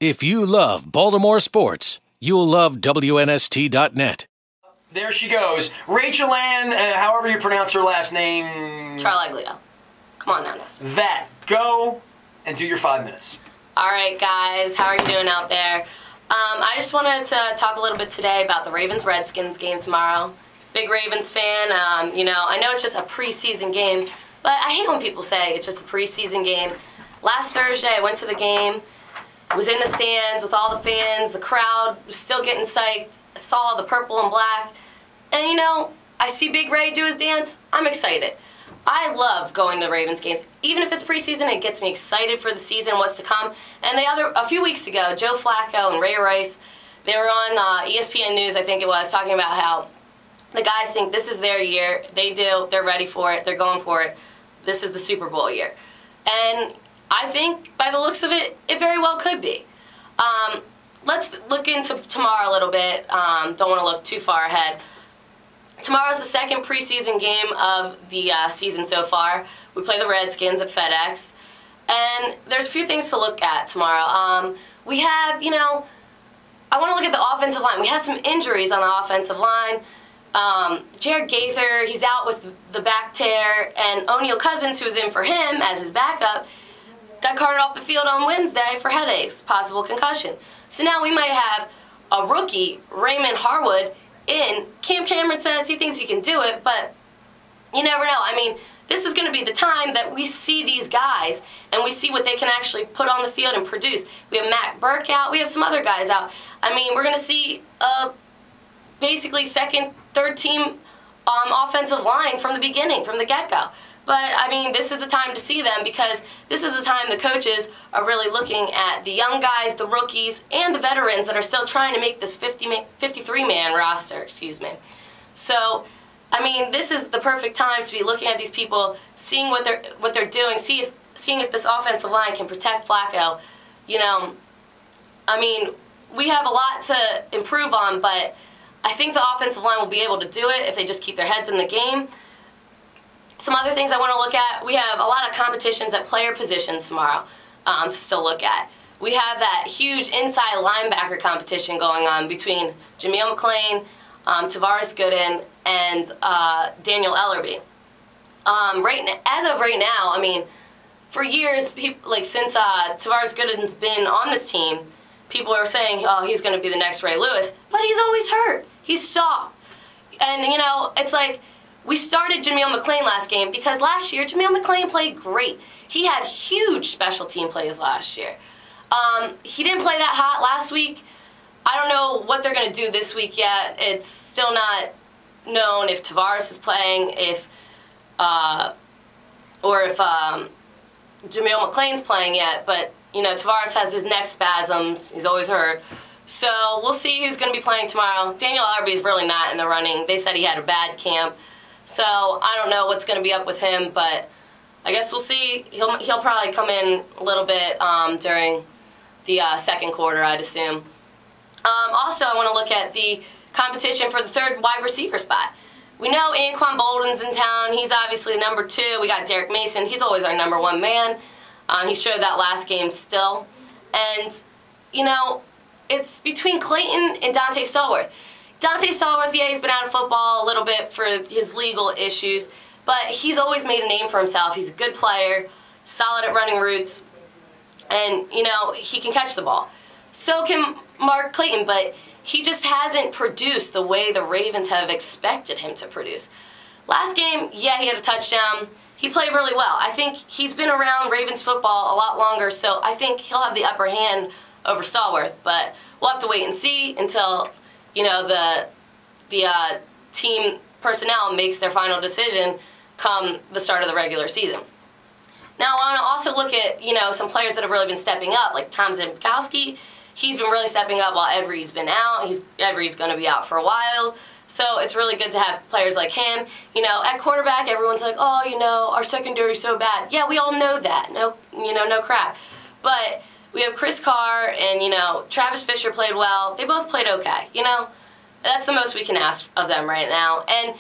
If you love Baltimore sports, you'll love WNST.net. There she goes. Rachel Ann, however you pronounce her last name. Ciarleglio. Come on now, Ness. That. Go and do your 5 minutes. All right, guys. How are you doing out there? I just wanted to talk a little bit today about the Ravens-Redskins game tomorrow. Big Ravens fan. I know it's just a preseason game, but I hate when people say it's just a preseason game. Last Thursday, I went to the game, was in the stands with all the fans, the crowd was still getting psyched. I saw the purple and black, and I see Big Ray do his dance. I'm excited. I love going to Ravens games. Even if it's preseason, it gets me excited for the season, what's to come. And a few weeks ago, Joe Flacco and Ray Rice, they were on ESPN News, I think it was, talking about how the guys think this is their year. They do. They're ready for it. They're going for it. This is the Super Bowl year. And I think, by the looks of it, it very well could be. Let's look into tomorrow a little bit. Don't want to look too far ahead. Tomorrow's the second preseason game of the season so far. We play the Redskins at FedEx. And there's a few things to look at tomorrow. We have, I want to look at the offensive line. We have some injuries on the offensive line. Jared Gaither, he's out with the back tear, and O'Neal Cousins, who was in for him as his backup, got carted off the field on Wednesday for headaches, possible concussion. So now we might have a rookie, Raymond Harwood, in. Cam Cameron says he thinks he can do it, but you never know. I mean, this is going to be the time that we see these guys and we see what they can actually put on the field and produce. We have Matt Burke out. We have some other guys out. I mean, we're going to see basically second, third team offensive line from the beginning, from the get-go. But, I mean, this is the time to see them because this is the time the coaches are really looking at the young guys, the rookies, and the veterans that are still trying to make this 53-man roster, excuse me. So, I mean, this is the perfect time to be looking at these people, seeing what they're doing, seeing if this offensive line can protect Flacco. I mean, we have a lot to improve on, but I think the offensive line will be able to do it if they just keep their heads in the game. Some other things I want to look at, we have a lot of competitions at player positions tomorrow to still look at. We have that huge inside linebacker competition going on between Jameel McClain, Tavares Gooden, and Daniel Ellerbe. As of right now, I mean, for years, since Tavares Gooden's been on this team, people are saying, oh, he's going to be the next Ray Lewis, but he's always hurt. He's soft. And, it's like, we started Jameel McClain last game because last year Jameel McClain played great. He had huge special team plays last year. He didn't play that hot last week. I don't know what they're going to do this week yet. It's still not known if Tavares is playing, or if Jameel McClain's playing yet. But Tavares has his neck spasms. He's always hurt. So we'll see who's going to be playing tomorrow. Daniel Ellerbe is really not in the running. They said he had a bad camp. So I don't know what's going to be up with him, but I guess we'll see. He'll probably come in a little bit during the second quarter, I'd assume. Also, I want to look at the competition for the third wide receiver spot. We know Anquan Bolden's in town. He's obviously number 2. We got Derek Mason. He's always our number 1 man. He showed that last game still. And, it's between Clayton and Dante Stallworth. Dante Stallworth, yeah, he's been out of football a little bit for his legal issues, but he's always made a name for himself. He's a good player, solid at running routes, and, he can catch the ball. So can Mark Clayton, but he just hasn't produced the way the Ravens have expected him to produce. Last game, yeah, he had a touchdown. He played really well. I think he's been around Ravens football a lot longer, so I think he'll have the upper hand over Stallworth, but we'll have to wait and see until the team personnel makes their final decision come the start of the regular season. Now, I want to also look at, some players that have really been stepping up, like Tom Zimkowski. He's been really stepping up while Every's been out. Every's going to be out for a while. So it's really good to have players like him. At quarterback, everyone's like, oh, our secondary's so bad. Yeah, we all know that. No crap. But we have Chris Carr and, Travis Fisher played well. They both played okay, That's the most we can ask of them right now. And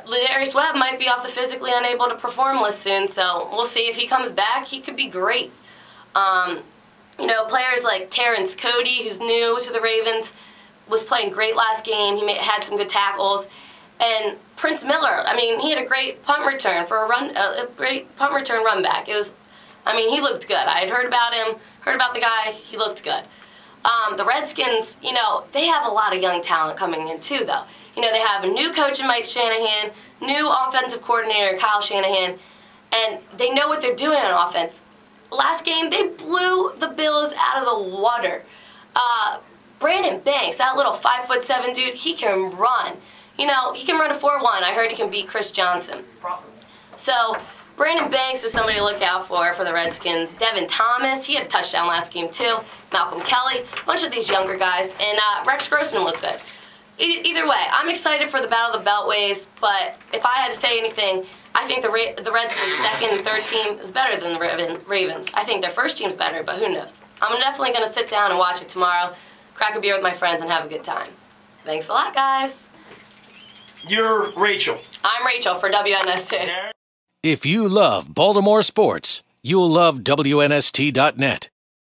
Ladarius Webb might be off the physically unable to perform list soon, so we'll see if he comes back. He could be great. Players like Terrence Cody, who's new to the Ravens, was playing great last game. He had some good tackles. And Prince Miller, I mean, he had a great punt return for a great punt return run back. It was, I mean, he looked good. I had heard about him, heard about the guy. He looked good. The Redskins, you know, they have a lot of young talent coming in too, though. You know, they have a new coach in Mike Shanahan, new offensive coordinator Kyle Shanahan, and they know what they're doing on offense. Last game, they blew the Bills out of the water. Brandon Banks, that little 5'7" dude, he can run. You know, he can run a 4.1. I heard he can beat Chris Johnson. So, Brandon Banks is somebody to look out for the Redskins. Devin Thomas, he had a touchdown last game too. Malcolm Kelly, a bunch of these younger guys. And Rex Grossman looked good. Either way, I'm excited for the Battle of the Beltways, but if I had to say anything, I think the Redskins' second and third team is better than the Ravens. I think their first team's better, but who knows? I'm definitely going to sit down and watch it tomorrow, crack a beer with my friends, and have a good time. Thanks a lot, guys. You're Rachel. I'm Rachel for WNST. If you love Baltimore sports, you'll love WNST.net.